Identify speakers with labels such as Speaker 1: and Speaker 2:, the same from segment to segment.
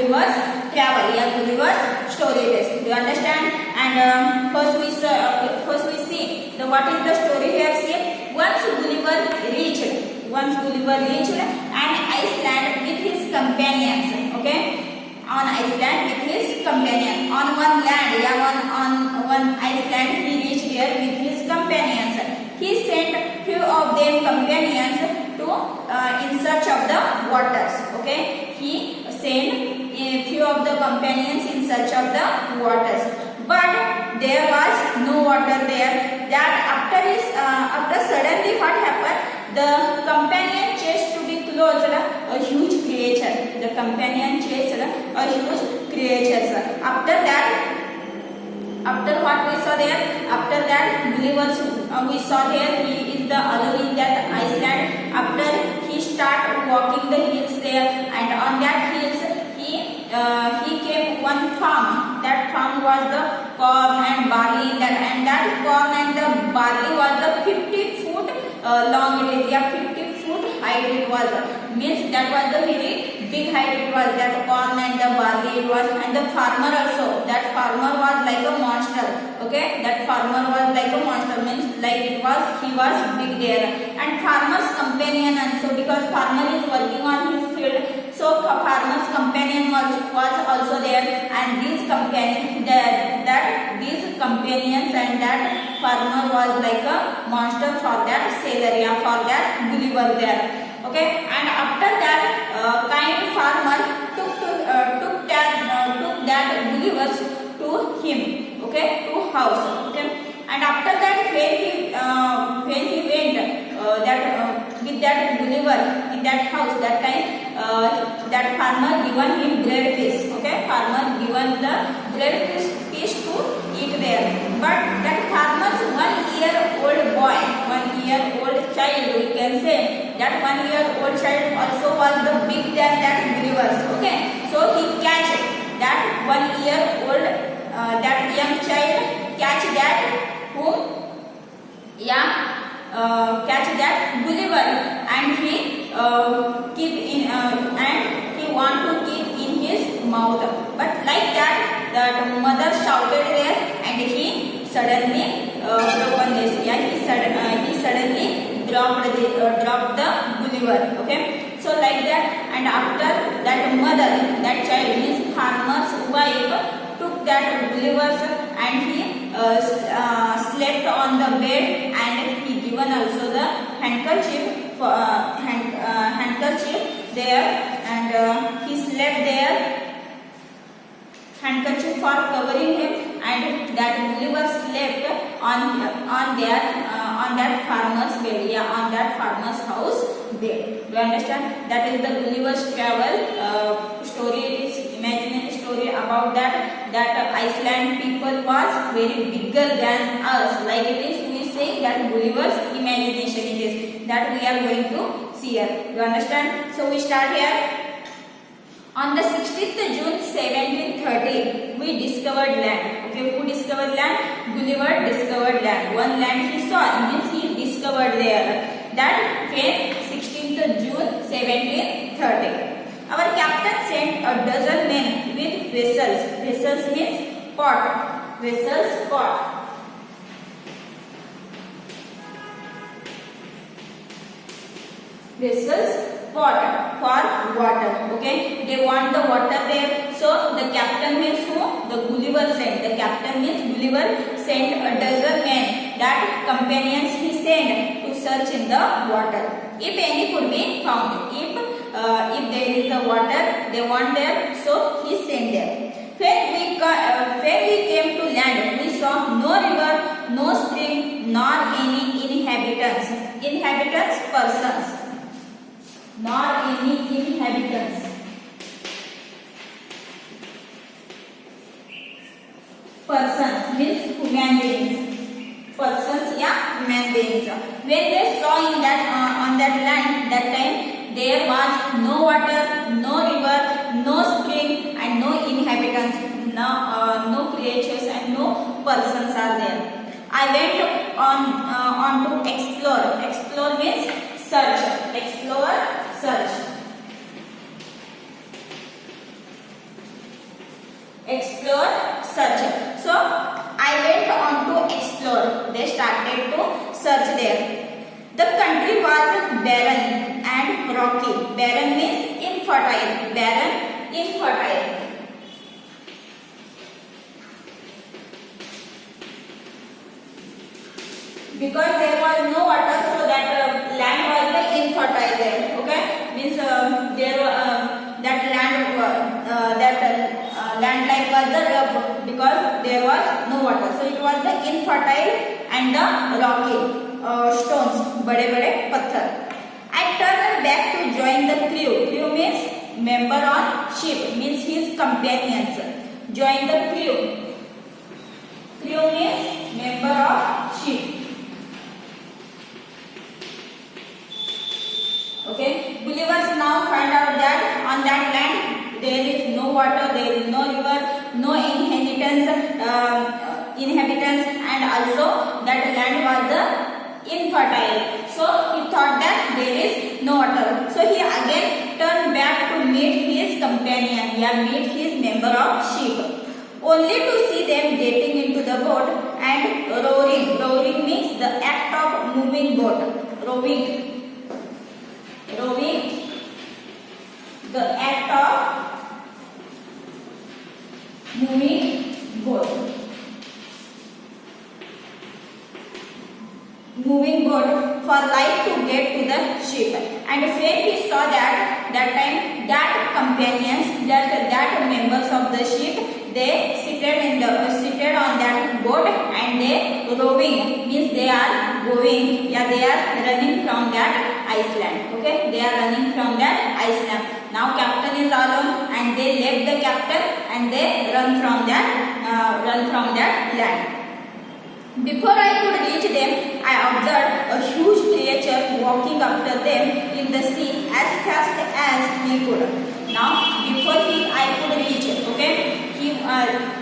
Speaker 1: Gulliver's travel. Yeah, Gulliver's story it is. Do you understand? And first we see the what is the story here. See, once Gulliver reached an Iceland with his companions. Okay, on Iceland with his companion. On one land, yeah, on one Iceland he reached here with his companions. He sent few of them companions to in search of the waters. Okay, he sent a few of the companions in search of the waters, but there was no water there. That after suddenly what happened? The companion chased to be close a huge creature. The companion chased a huge creature. After what we saw there, after that Gulliver we saw there, he is the alone in that Iceland. After he start walking the hills there, and on that hills he came one farm. That farm was the corn and barley, and that corn and the barley was the 50 foot long. It is 50 foot height. It was means that was the very big height. It was that corn and the barley. It was, and the farmer also. That farmer was like a monster. Okay, that farmer was like a monster, means like he was big there. And farmer's companion also, because farmer is working on his field, so farmer's companion was also there. And these companions and that farmer was like a monster for that sailor, yeah, for that Gulliver there. Okay, and after that kind farmer took that Gulliver to him. Okay, to house. Okay, and after that when he went with that Gulliver in that house, that time that farmer given him bread fish. Okay, farmer given the bread fish to eat there. But that farmer's 1 year old boy, 1 year old child, we can say that 1 year old child also was the big than that Gulliver's. Okay, so he catch that 1 year old that young child catch that catch that Gulliver, and he keep in and he want to keep in his mouth. But like that, the mother shouted there, and he suddenly broken this. Yeah, he suddenly dropped the Gulliver. Okay, so like that, and after that mother, that child, his farmer's wife, took that Gulliver's, and he slept on the bed, and he given also the handkerchief there, and he slept there, handkerchief for covering him, and that Gulliver slept on that farmer's bed, yeah, on that farmer's house bed. Do you understand? That is the Gulliver's travel story. It is imaginary story about that Iceland people was very bigger than us. Like it is, we say that Gulliver's imagination it is, that we are going to see here. Do you understand? So we start here. On the 16th June 1730, we discovered land. Okay, who discovered land? Gulliver discovered land. One land he saw, means he discovered there. That when 16th June 1730. Our captain sent a dozen men with vessels. Vessels means pot. Vessels, pot. Vessels, pot for water. Okay, they want the water there. So the captain means who? The Gulliver sent. The captain means Gulliver sent a dozen men. That companions he sent to search in the water. If any could be found. If there is the water they want there, so he sent there. When we came to land, we saw no river, no spring, nor any inhabitants. Inhabitants, persons. Nor any inhabitants. Persons means human beings. Persons, yeah, human beings. When they saw in that on that land, that time there was no water, no river, no spring, and no inhabitants, no creatures, and no persons are there. I went on to explore. Explore means search. Explore, search. explore, search. So I went on to explore. They started to search there. The country was barren and rocky. Barren means infertile. Barren, infertile. Because there was no water, so that land was infertile there. Okay, means there that land like was the rough because there was no water. So it was the infertile and the rocky stones, bade bade patthar. I turned back to join the crew. Crew means member on ship, means his companions. Join the crew. Crew means member of ship. Okay, Gullivers now find out that on that land there is no water, there is no river, no inhabitants, and also that land was the infertile. So he thought that there is no water. So he again turned back to meet his companion, meet his member of ship, only to see them getting into the boat and rowing. Rowing means the act of moving boat. Rowing, the act of moving boat. Moving boat for light to get to the ship. And when he saw that time that companions, that members of the ship, they seated on that boat and they rowing, means they are going, they are running from that Iceland. Okay, they are running from that Iceland. Now captain is alone and they left the captain and they run from that land. Before I could reach them, I observed a huge creature walking after them in the sea as fast as he could. Now, before I could reach, okay,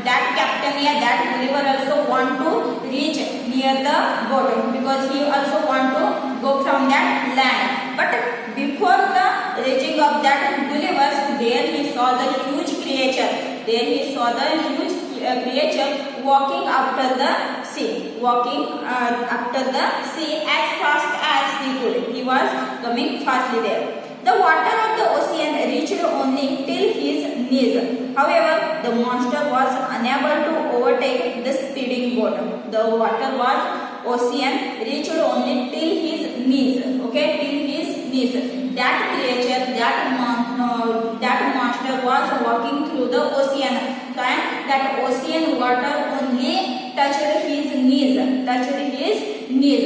Speaker 1: that captain, that Gulliver also want to reach near the boat because he also want to go from that land. But before the reaching of that Gulliver, there he saw the huge creature. Walking after the sea, as fast as he could. He was coming fastly there. The water of the ocean reached only till his knees. However, the monster was unable to overtake the speeding boat. The water was ocean reached only till his knees. Okay, till his knees. That creature, that monster was walking through the ocean, and that ocean water only touched his knees.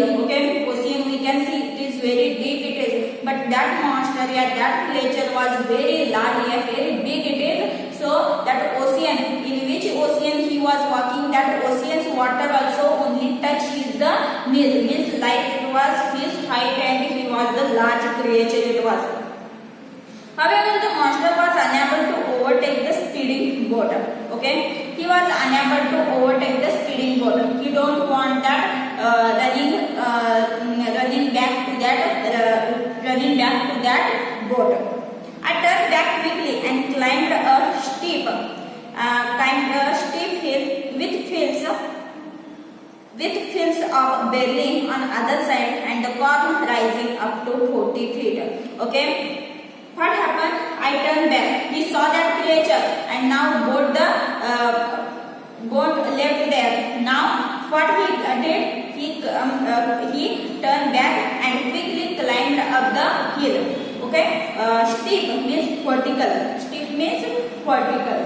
Speaker 1: Okay, ocean we can see it is very deep, it is, but that monster, that creature was very large, very big it is. So that ocean, in which ocean he was walking, that ocean's water also only touched his knees, means like it was his height and he was the large creature it was. However, the monster was unable to overtake the speeding boat. Okay, he was unable to overtake the speeding boat. He don't want that running back to that boat. I turned back quickly and climbed a steep hill with fields of barley on other side and the corn rising up to 40 feet. Okay. What happened? I turned back. He saw that creature and now boat left there. Now what he did? He turned back and quickly climbed up the hill. Okay. Steep means vertical. Steep means vertical.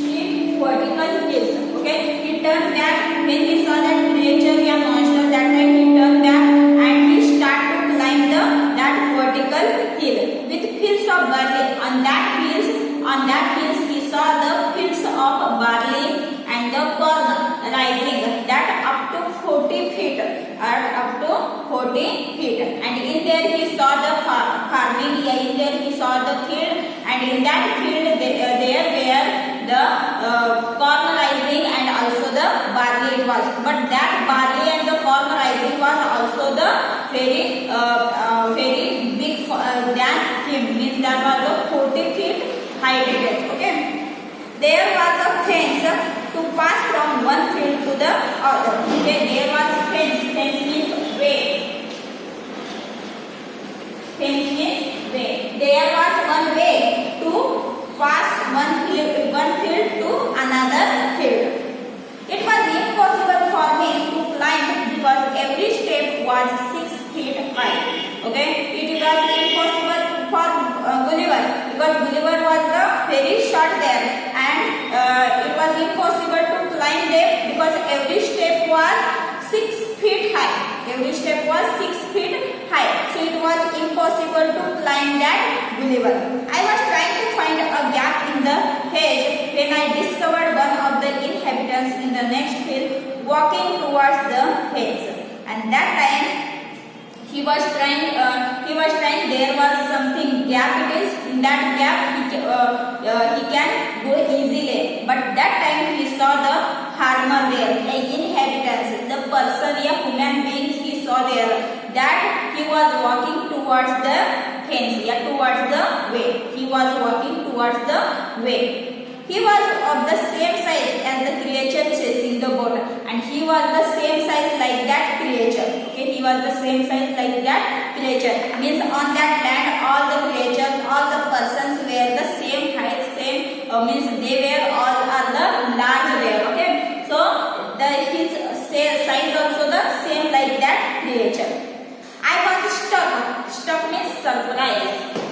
Speaker 1: Steep vertical hills. Okay. He turned back when he saw that creature, monster. That time he turned back and he started to climb that vertical hill with fields of barley. On that hills he saw the fields of barley and the corn rising that up to 40 feet. And in there he saw the farming. In there he saw the field, and in that field there were the corn rising and also the barley it was. But that barley and the corn rising was also the very big means that was a 40 feet height it is. Okay, there was a fence to pass from one field to the other. Okay, there was fence. Fence means way. Fence means way. There was one way to pass one field to another field. It was impossible for me to climb because every step was 6 feet high. Okay, it was impossible for Gulliver because Gulliver was the very short there, and it was impossible to climb there because every step was 6 feet high. Every step was 6 feet high, so it was impossible to climb that Gulliver. I was trying to find a gap in the hedge when I discovered one of the inhabitants in the next field walking towards the hedge, and that time he was trying. There was something gap. It is in that gap he can go easily. But that time he saw the farmer there, a inhabitants, the person, a human being he saw there. That he was walking towards the fence, towards the way. He was walking towards the way. He was of the same size as the creature chasing the boat, and he was the same size like that creature. Okay, he was the same size like that creature. Means on that land, all the creatures, all the persons were the same height, same means they were all are the large there. Okay, so his size also the same like that creature. I was stuck. Stuck means surprised.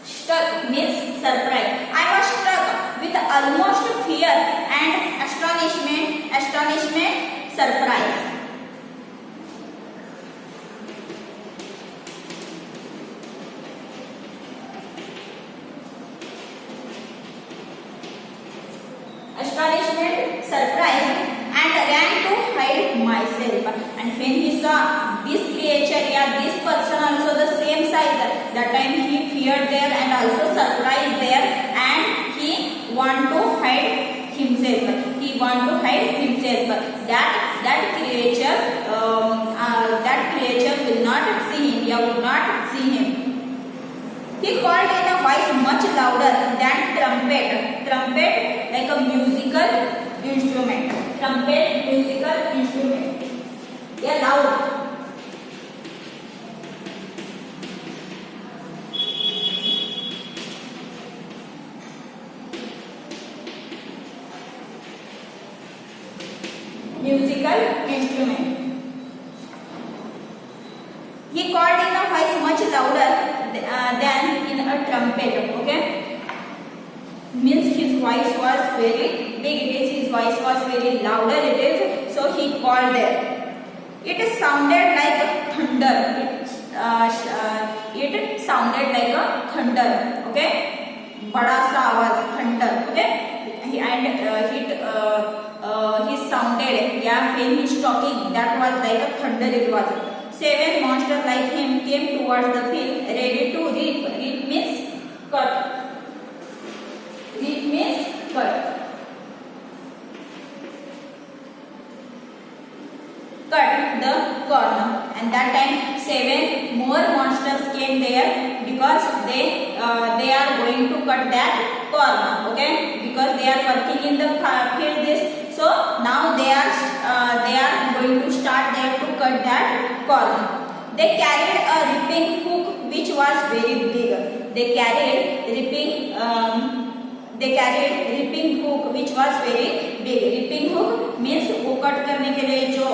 Speaker 1: Struck means surprise. I was struck with almost fear and astonishment, surprise. Astonishment, surprise, and ran to hide myself. And when he saw this creature, this person also the same size, that time he feared there and also surprised there, and he want to hide himself. That creature will not see him. Would not see him. He called in a voice much louder than trumpet. Trumpet like a musical instrument. Trumpet, musical instrument. Loud. Musical instrument. He called in a voice much louder than in a trumpet. Okay, means his voice was very big. His voice was very louder. So he called there. It sounded like thunder. It sounded like a thunder. Okay, बड़ा सा आवाज thunder. Okay, and he sounded, when he's talking, that was like a thunder. It was 7 monsters like him came towards the field, ready to reap. Reap means cut. Reap means cut. Cut the corn. And that time 7 more monsters came there because they are going to cut that corn. Okay, because they are working in the field. So now they are going to start there to cut that corn. They carried a reaping hook which was very big. They carried reaping hook which was very big. Reaping hook means वो cut करने के लिए जो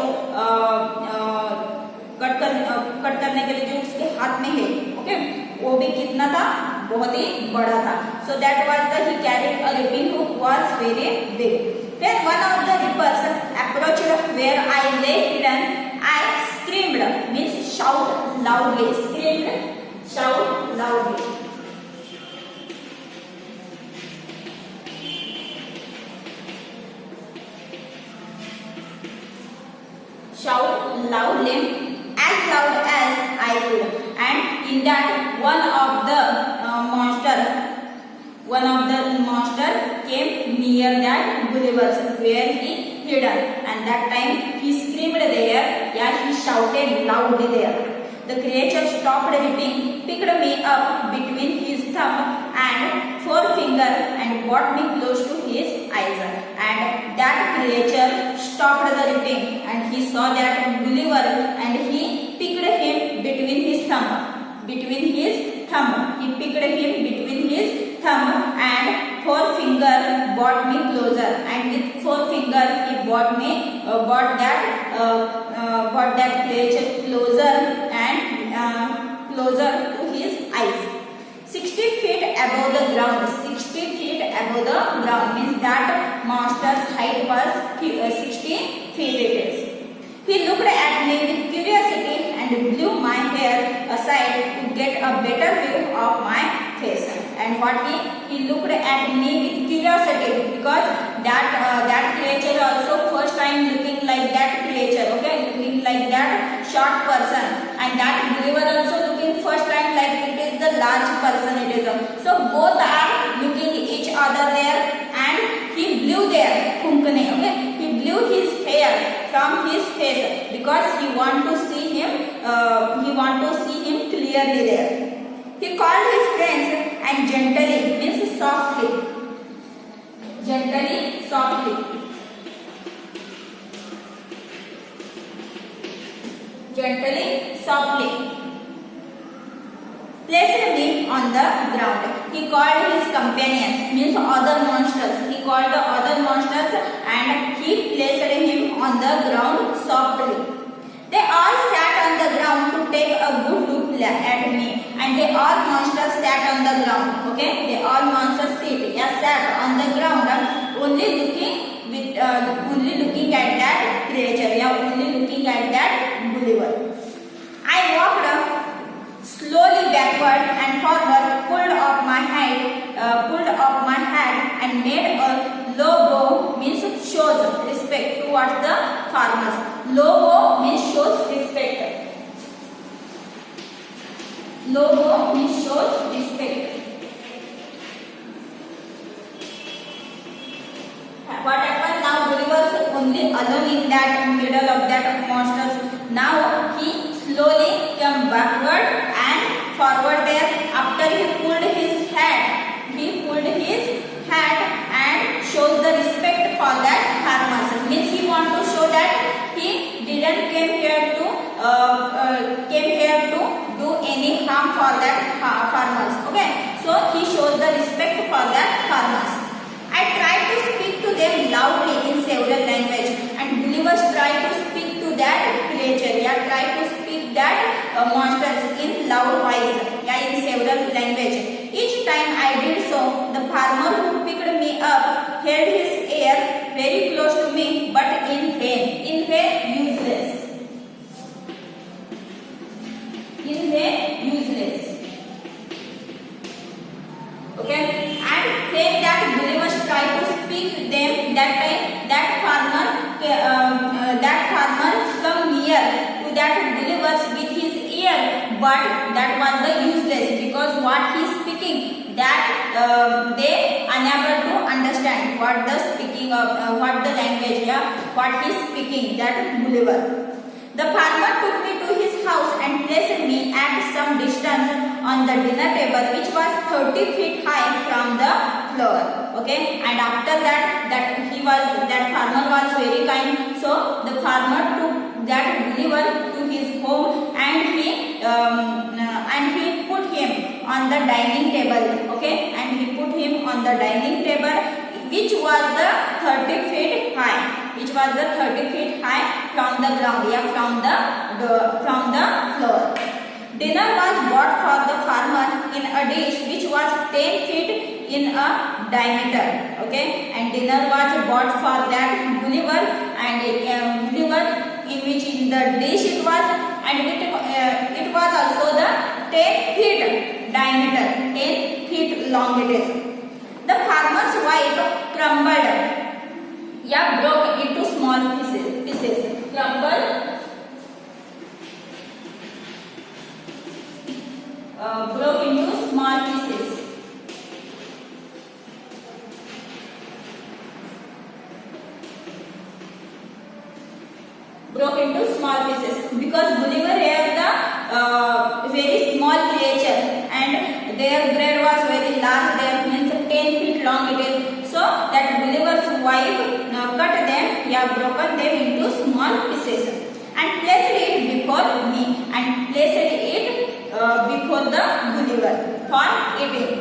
Speaker 1: cut करने के लिए जो उसके हाथ में है. ओके, वो भी कितना था? बहुत ही बड़ा था. So that was he carried a reaping hook was very big. When one of the reapers approached where I lay hidden, I screamed, means shout loudly. Screamed, shout loudly. Shout loudly, as loud as I could. And in that one of the monster came near that Gulliver, where he hidden. And that time he screamed there, yeah, he shouted loudly there. The creature stopped hitting, picked me up between his thumb and forefinger and brought me close to his eyes. And that creature stopped the ripping, and he saw that Gulliver, and he picked him between his thumb. Between his thumb. He picked him between his thumb and forefinger brought me closer. And with forefinger he brought that creature closer and closer to his eyes. 60 feet above the ground. 60 feet above the ground means that monster's height was 60 feet it is. He looked at me with curiosity and blew my hair aside to get a better view of my face. And what he looked at me with curiosity, because that creature also first time looking like that creature, okay, looking like that short person, and that Gulliver also looking first time like it is the large person it is. So both are looking each other there, and he blew there, Kunkane, okay, he blew his hair from his face because he want to see him clearly there. He called his friends and gently, means softly, placed me on the ground. He called his companions, means other monsters. He called the other monsters and he placed him on the ground softly. They all sat on the ground to take a good look at me, and they all monsters sat on the ground. Okay, they all monsters sat on the ground, only looking at that creature. Only looking at that Gulliver. I walked slowly backward and forward, pulled off my hat, and made a low bow, means shows respect towards the farmers. Low bow means shows respect. Low bow means shows respect. What happened now? Gulliver was only alone in that middle of that monsters. Now he slowly came backward and forward there. After he pulled his hat, and shows the respect for that farmers. Means he want to show that he didn't came here to do any harm for that farmers. Okay, so he shows the respect for that farmers. I tried to speak to them loudly in several languages, and Gulliver tried to speak to that creature. Tried to speak that monsters in loud voice. In several languages. Each time I did so, the farmer who picked me up held his ear very close to me, but in vain. In vain, useless. In vain, useless. Okay, and saying that Gulliver tried to speak to them, that time that farmer come near to that Gulliver with his ear, but that was the useless, because what he is speaking, that they unable to understand what the speaking of what the language, what he is speaking, that Gulliver. The farmer took me to his house and placed me at some distance on the dinner table, which was 30 feet high from the floor. Okay, and after that farmer was very kind. So the farmer took that Gulliver to his home, and he put him on the dining table. Okay, and he put him on the dining table, which was the 30 feet high. Which was the 30 feet high from the ground, from the floor. Dinner was brought for the farmer in a dish which was 10 feet in a diameter. Okay, and dinner was brought for that Gulliver, and Gulliver in which in the dish it was, and it was also the 10 feet diameter, 10 feet long it is. The farmer's wife crumbled. Broke into small pieces. Crumble. Broke into small pieces. their bread was very large, there means 10 feet long it is. So that Gulliver's wife cut them, broken them into small pieces and placed it before me and placed it before the Gulliver for eating.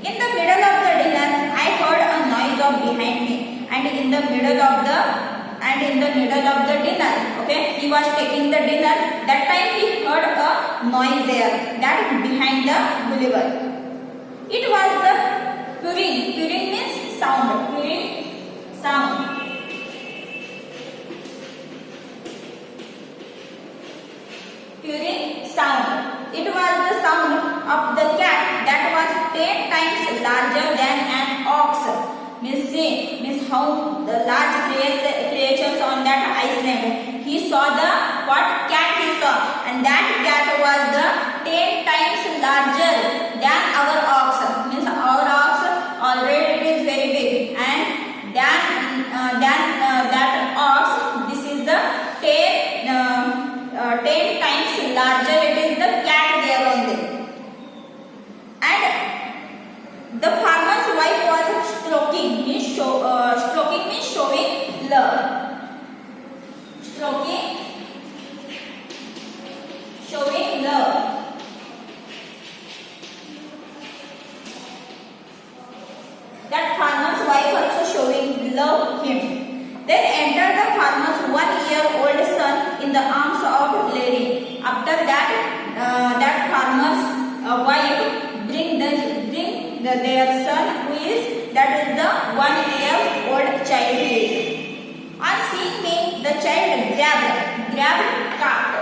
Speaker 1: In the middle of the dinner, I heard a noise of behind me, and in the middle of the dinner, okay, he was taking the dinner. That time he heard a noise there, that behind the Gulliver. It was the purring. Purring means sound. Purring sound. Purring sound. It was the sound of the cat that was 10 times larger than an ox. Means how the large creatures on that island. He saw the what cat he saw, and that cat was the 10 times larger than our ox. Means our ox already it is very big, and than that ox, this is the 10 times larger. It is the cat there only. And the farmer's wife was stroking means showing love. Showing love. That farmer's wife also showing love him. Then entered the farmer's 1-year-old son in the arms of lady. After that, that farmer's wife bring their son, who is that is the 1-year-old child. On seeing me, the child grabbed cocked.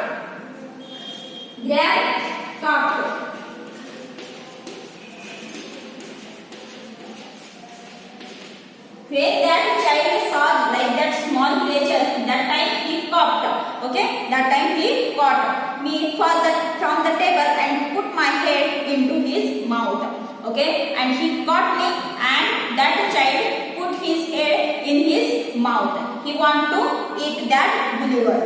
Speaker 1: When that child saw like that small creature, that time he coughed. Okay, that time he caught me from the table and put my head into his mouth. Okay, and he caught me, and that child put his head in his mouth. He want to eat that Gulliver.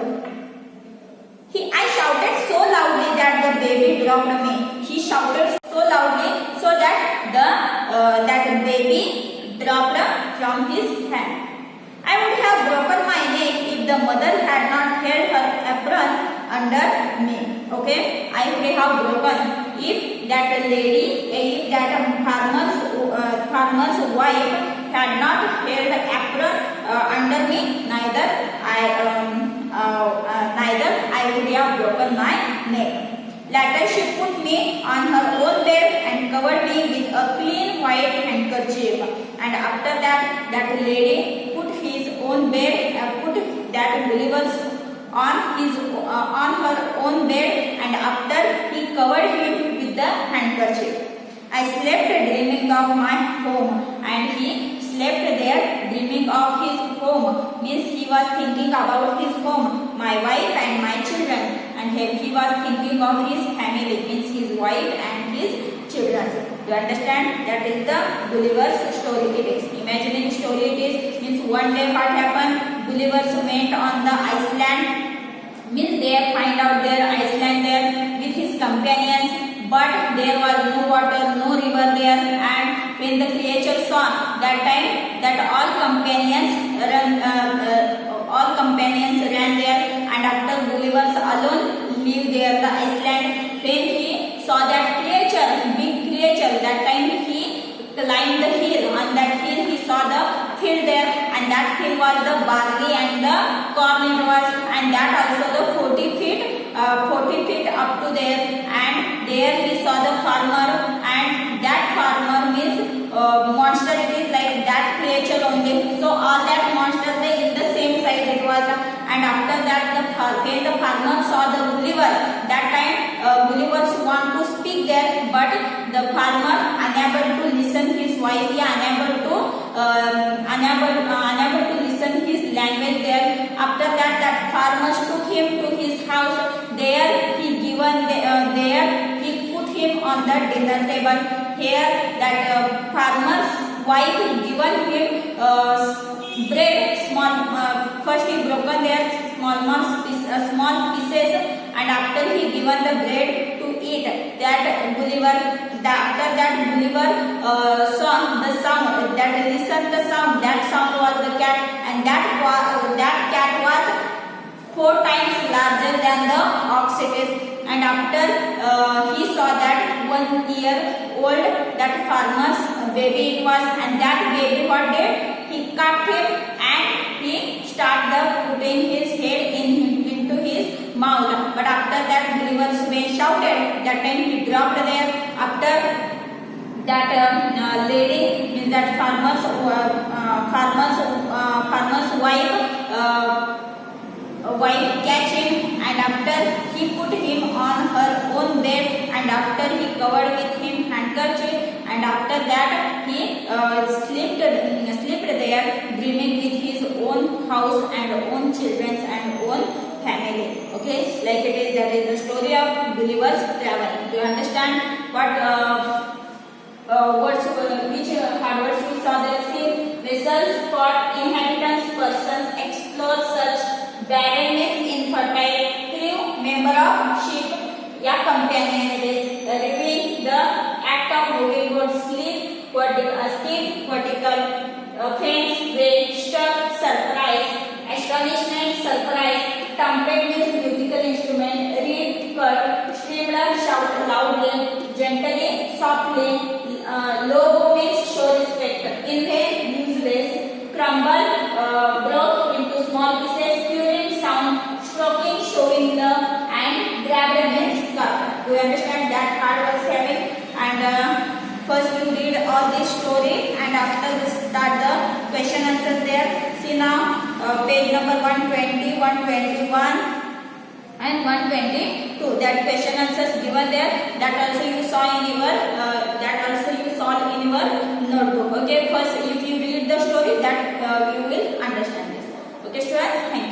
Speaker 1: I shouted so loudly that the baby dropped me. He shouted so loudly so that that baby dropped from his hand. I would have broken my neck if the mother had not held her apron under me. Okay, I would have broken if that farmer's wife had not held her apron under me. Neither I would have broken my neck. Later she put me on her own bed and covered me with a clean white handkerchief. And after that lady put his own bed, put that Gulliver's on her own bed, and after he covered him with the handkerchief. I slept dreaming of my home, and he slept there dreaming of his home. Means he was thinking about his home, my wife and my children, and he was thinking of his family, means his wife and his children. You understand? That is the Gulliver's story. It is imagining story. It is means one day what happened? Gulliver went on the Iceland. Means they find out their Iceland there with his companions, but there was no water, no river there. And when the creature saw that time, that all companions ran there, and after Gulliver alone lived there the Iceland. When he saw that creature, big creature, that time he climbed the hill. On that hill he saw the field there, and that field was the barley and the corn it was, and that also the 40 feet up to there. And there he saw the farmer, and that farmer means monster. It is like that creature only. So all that monster they in the same size it was. And after that when the farmer saw the Gulliver, that time Gulliver want to speak there, but the farmer unable to listen his voice, unable to listen his language there. After that farmer took him to his house. There he put him on the dinner table. Here that farmer's wife given him bread, small. First he broken their small pieces, and after he given the bread to eat. it that Gulliver, after that Gulliver saw the sound, that listened the sound, that sound was the cat, and that cat was 4 times larger than the ox it is. And after he saw that 1 year old that farmer's baby it was, and that baby what did, he cut him and he started putting his head into his mouth. But after that Gulliver's Way shouted, that time he dropped there. After that lady, means that farmer's wife catch him, and after he put him on her own bed, and after he covered with him handkerchief, and after that he slept there, dreaming with his own house and own children and own family. Okay, like it is, that is the story of Gulliver's travel. Do you understand what words, which hard words we saw there? See, vessels for inhabitants, persons, explore such barrenness, infertile, crew, member of ship, या companion. It is revealing the act of moving boat, sleep, vertical, fence, break, struck, surprise, astonishment, surprise, trumpet means musical instrument, reed, cut, streamer, shout loudly, gently, softly, low means show respect, inhale, useless, crumble, broke into small pieces, purine, sound, stroking, showing love, and grabbed means cut. Do you understand that part was having? And first you read all this story, and after this start the question answer there. See now page number 120, 121 and 122. That question answers given there. That also you saw in your notebook. Okay, first if you read the story, that you will understand this. Okay students, thank you.